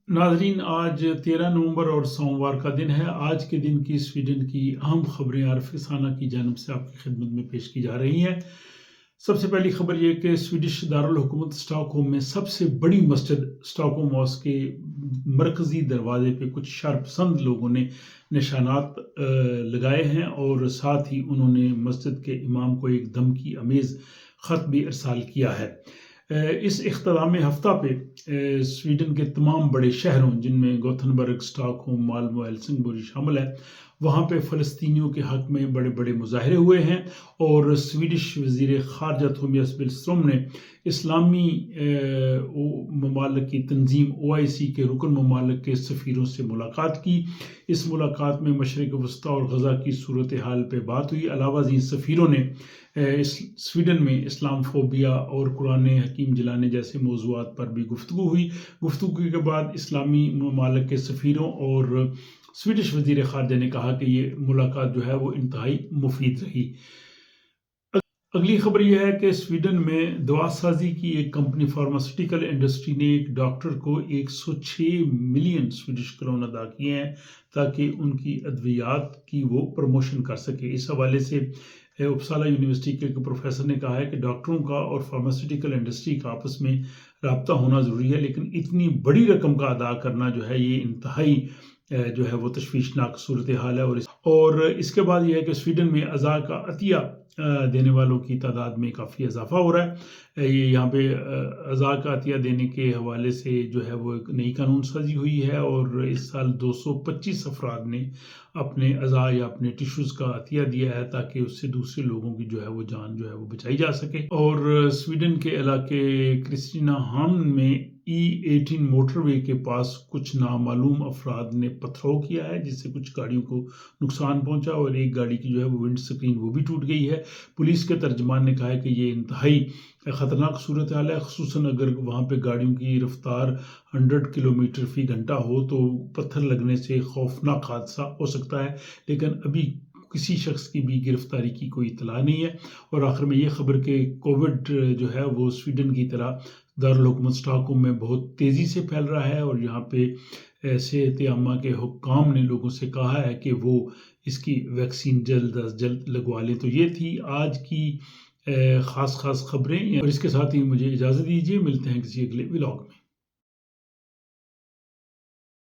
नाजरीन, आज 13 नवंबर और सोमवार का दिन है। आज के दिन की स्वीडन की अहम खबरें आरफ रसाना की जानिब से आपकी खिदमत में पेश की जा रही हैं। सबसे पहली खबर यह कि स्वीडिश दारुल हुकूमत स्टॉकहोम में सबसे बड़ी मस्जिद स्टॉकहोम मॉस्क के मरकजी दरवाजे पे कुछ शरपसंद लोगों ने निशानात लगाए हैं और साथ ही उन्होंने मस्जिद के इमाम को एक धमकी अमेज ख़त भी इरसाल किया है। इस इख्तितामी हफ्ता पे स्वीडन के तमाम बड़े शहरों जिनमें गोथनबर्ग, स्टॉकहोम, माल्मो, हेल्सिंगबोरी शामिल है, वहाँ पे फ़लस्तीनियों के हक़ में बड़े बड़े मुजाहरे हुए हैं और स्वीडिश वज़ीर ख़ारजा थोबियास बिलस्ट्रोम ने इस्लामी ममालिक की तंजीम OIC के रुकन ममालिक के सफ़ीरों से मुलाकात की। इस मुलाकात में मशरिक़ वस्ता और गज़ा की सूरत हाल पर बात हुई। अलावा इन सफ़ीरों ने स्वीडन में इस्लामफोबिया और कुरान हकीम जलाने जैसे मौज़ूआत पर भी गुफ्तगू हुई। गुफ्तगू के बाद इस्लामी ममालिक के सफ़ीरों और स्वीडिश वज़ीर ख़ारजा ने कहा कि ये मुलाकात जो है वो इंतहाई मुफीद रही। अगली खबर यह है कि स्वीडन में दवा साजी की एक कंपनी फार्मास्यूटिकल इंडस्ट्री ने एक डॉक्टर को 106 मिलियन स्वीडिश करोन अदा किए हैं ताकि उनकी अद्वियात की वो प्रमोशन कर सके। इस हवाले से उपसाला यूनिवर्सिटी के एक प्रोफेसर ने कहा है कि डॉक्टरों का और फार्मास्यूटिकल इंडस्ट्री का आपस में रब्ता होना ज़रूरी है, लेकिन इतनी बड़ी रकम का अदा करना जो है ये इंतहाई जो है वो तशवीशनाक सूरत हाल है। और इसके बाद यह है कि स्वीडन में अज़ा का अतिया देने वालों की तादाद में काफ़ी इजाफा हो रहा है। ये यहाँ पे अज़ा का अतिया देने के हवाले से जो है वो एक नई कानून साजी हुई है और इस साल 225 अफराद ने अपने अज़ा या अपने टिश्यूज़ का अतिया दिया है ताकि उससे दूसरे लोगों की जो है वो जान जो है वो बचाई जा सके। और स्वीडन के इलाके क्रिस्टीना हाम में E18 मोटरवे के पास कुछ नामालूम अफराद ने पथराव किया है जिससे कुछ गाड़ियों को नुकसान पहुंचा और एक गाड़ी की जो है वो विंड स्क्रीन वो भी टूट गई है। पुलिस के तर्जमान ने कहा है कि ये इंतहाई ख़तरनाक सूरत हाल है, ख़ुसूसन अगर वहाँ पे गाड़ियों की रफ्तार 100 किलोमीटर फ़ी घंटा हो तो पत्थर लगने से खौफनाक हादसा हो सकता है, लेकिन अभी किसी शख्स की भी गिरफ्तारी की कोई इतला नहीं है। और आखिर में ये खबर कि कोविड जो है वो स्वीडन की तरह दारुल हुकूमत स्टॉकहोम में बहुत तेज़ी से फैल रहा है और यहाँ पे सेहत आमा के हुक्काम ने लोगों से कहा है कि वो इसकी वैक्सीन जल्द अज जल्द लगवा लें। तो ये थी आज की ख़ास खबरें और इसके साथ ही मुझे इजाज़त दीजिए। मिलते हैं किसी अगले व्लॉग में।